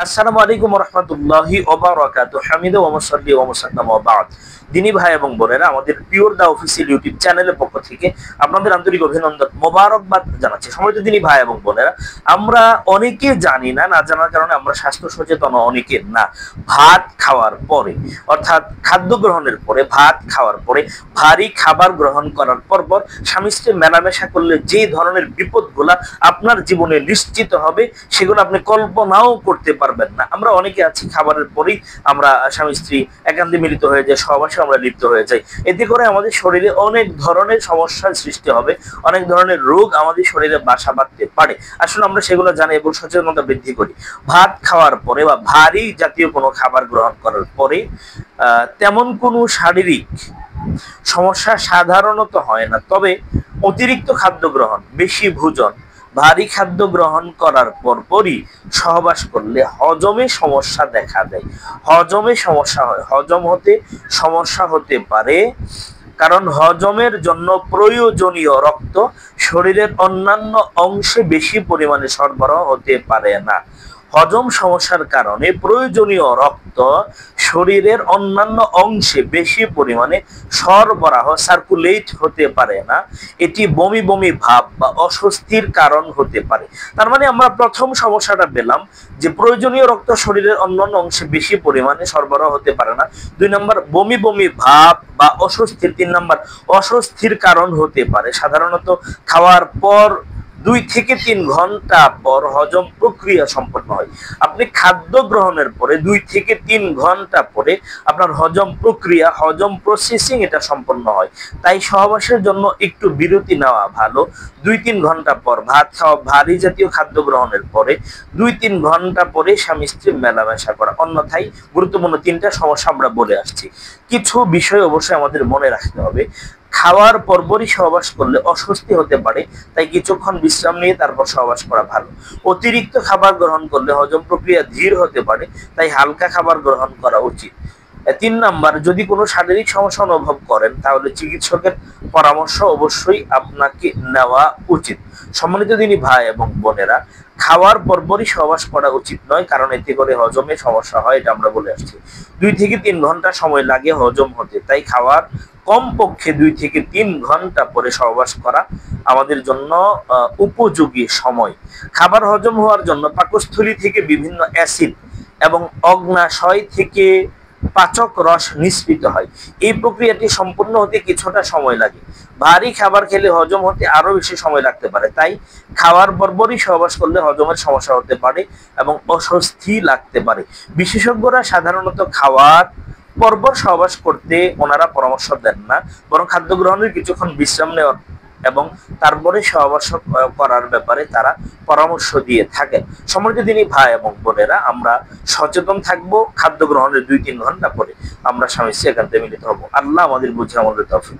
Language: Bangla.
আসসালামু আলাইকুম রহমতুল্লাহি ওয়া বারাকাতুহু। হামিদু ওয়া মুসাল্লি ওয়া মুসাল্লাম ওয়া বা'দ। দিনী ভাই এবং বোনেরা, আমাদের পিওর দা অফিসিয়াল ইউটিউব চ্যানেলের পক্ষ থেকে আপনাদের আন্তরিক অভিনন্দন, মোবারকবাদ জানাচ্ছি। সম্মানিত দিনী ভাই এবং বোনেরা, আমরা অনেকে জানি না, না জানার কারণে আমরা স্বাস্থ্য সচেতন অনেকে না। ভাত খাওয়ার পরে, অর্থাৎ খাদ্য গ্রহণের পরে, ভাত খাওয়ার পরে ভারী খাবার গ্রহণ করার পর স্বামী স্ত্রী মেলামেশা করলে যে ধরনের বিপদগুলা আপনার জীবনে নিশ্চিত হবে, সেগুলো আপনি কল্পনাও করতে পারবেন না। আমরা অনেকে আছি, খাবারের পরেই আমরা স্বামী স্ত্রী একান্তে মিলিত হয়ে যাই, সহবাসে আমরা লিপ্ত হয়ে যাই। এতে করে আমাদের শরীরে অনেক ধরনের সমস্যার সৃষ্টি হবে, অনেক ধরনের রোগ আমাদের শরীরে বাসা বাঁধতে পারে। আসলে আমরা সেগুলো জানি এবং সচেতনতা বৃদ্ধি করি। ভাত খাওয়ার পরে বা ভারী জাতীয় কোনো খাবার গ্রহণ করার পরে তেমন কোনো শারীরিক সমস্যা সাধারণত হয় না, তবে অতিরিক্ত খাদ্য গ্রহণ, বেশি ভোজন, ভারী খাদ্য গ্রহণ করার পরপরই সহবাস করলে হজমে সমস্যা দেখা দেয়। হজমে সমস্যা হয়, হজম হতে সমস্যা হতে পারে, কারণ হজমের জন্য প্রয়োজনীয় রক্ত শরীরের অন্যান্য অংশে বেশি পরিমাণে সরবরাহ হতে পারে না। হজম সমস্যার কারণে প্রয়োজনীয় রক্ত শরীরের অন্যান্য অংশে বেশি পরিমাণে সরবরাহ সার্কুলেট হতে পারে না। এটি বমি বমি ভাব বা অস্বস্তির কারণ হতে পারে। তার মানে আমরা প্রথম সমস্যাটা পেলাম যে প্রয়োজনীয় রক্ত শরীরের অন্যান্য অংশে বেশি পরিমাণে সরবরাহ হতে পারে না। 2 নম্বর বমি বমি ভাব বা অস্বস্তির। 3 নম্বর অস্বস্তির কারণ হতে পারে। সাধারণত খাওয়ার পর 2 থেকে 3 ঘন্টা পর হজম প্রক্রিয়া সম্পন্ন হয়। আপনি খাদ্য গ্রহণের পরে 2 থেকে 3 ঘন্টা পরে আপনার হজম প্রক্রিয়া, হজম প্রসেসিং এটা সম্পন্ন হয়। তাই সহবাসের জন্য একটু বিরতি নেওয়া ভালো। 2-3 ঘন্টা পর ভাত খাওয়া, ভারী জাতীয় খাদ্য গ্রহণের পরে 2-3 ঘন্টা পরে স্বামী স্ত্রী মেলামেশা করা। অন্যথায় গুরুত্বপূর্ণ 3টা সমস্যা আমরা বলে আসছি। কিছু বিষয় অবশ্যই আমাদের মনে রাখতে হবে। খাওয়ার পরপরই সহবাস করলে অস্বস্তি হতে পারে, তাই কিছুক্ষণ বিশ্রাম নিয়ে তারপর সহবাস করা ভালো। অতিরিক্ত খাবার গ্রহণ করলে হজম প্রক্রিয়া ধীর হতে পারে, তাই হালকা খাবার গ্রহণ করা উচিত। 3 নাম্বার, যদি কোনো শারীরিক সমস্যা অনুভব করেন তাহলে চিকিৎসকের পরামর্শ অবশ্যই আপনাকে নেওয়া উচিত। সম্মানিত দিনী ভাই এবং বোনেরা, খাওয়ার পরপরই সহবাস করা উচিত নয়, কারণ এতে করে হজমে সমস্যা হয়, এটা আমরা বলে আসছি। 2 থেকে 3 ঘন্টা সময় লাগে হজম হতে, তাই খাওয়ার কমপক্ষে 2 থেকে 3 ঘন্টা পরে সহবাস করা আমাদের জন্য উপযোগী সময়। খাবার হজম হওয়ার জন্য পাকস্থলী থেকে বিভিন্ন অ্যাসিড এবং অগ্নাশয় থেকে পাচক রস নিঃসৃত হয়। এই প্রক্রিয়াটি সম্পূর্ণ হতে কিছুটা সময় লাগে। ভারী খাবার খেলে হজম হতে আরো বেশি সময় লাগতে পারে, তাই খাওয়ার পরপরই সহবাস করলে হজমের সমস্যা হতে পারে এবং অস্বস্তি লাগতে পারে। বিশেষজ্ঞরা সাধারণত খাওয়ার পরপর সহবাস করতে ওনারা পরামর্শ দেন না, বরং খাদ্য গ্রহণের কিছুক্ষণ বিশ্রাম নেওয়ার এবং তারপরে সহবাস করার ব্যাপারে তারা পরামর্শ দিয়ে থাকেন। সম্মানিত দিনী ভাই এবং বোনেরা, আমরা সচেতন থাকবো। খাদ্য গ্রহণের 2-3 ঘন্টা পরে আমরা স্বামী স্ত্রী একান্তে মিলিত হব। আল্লাহ আমাদের বুঝে আমাদের তৌফিক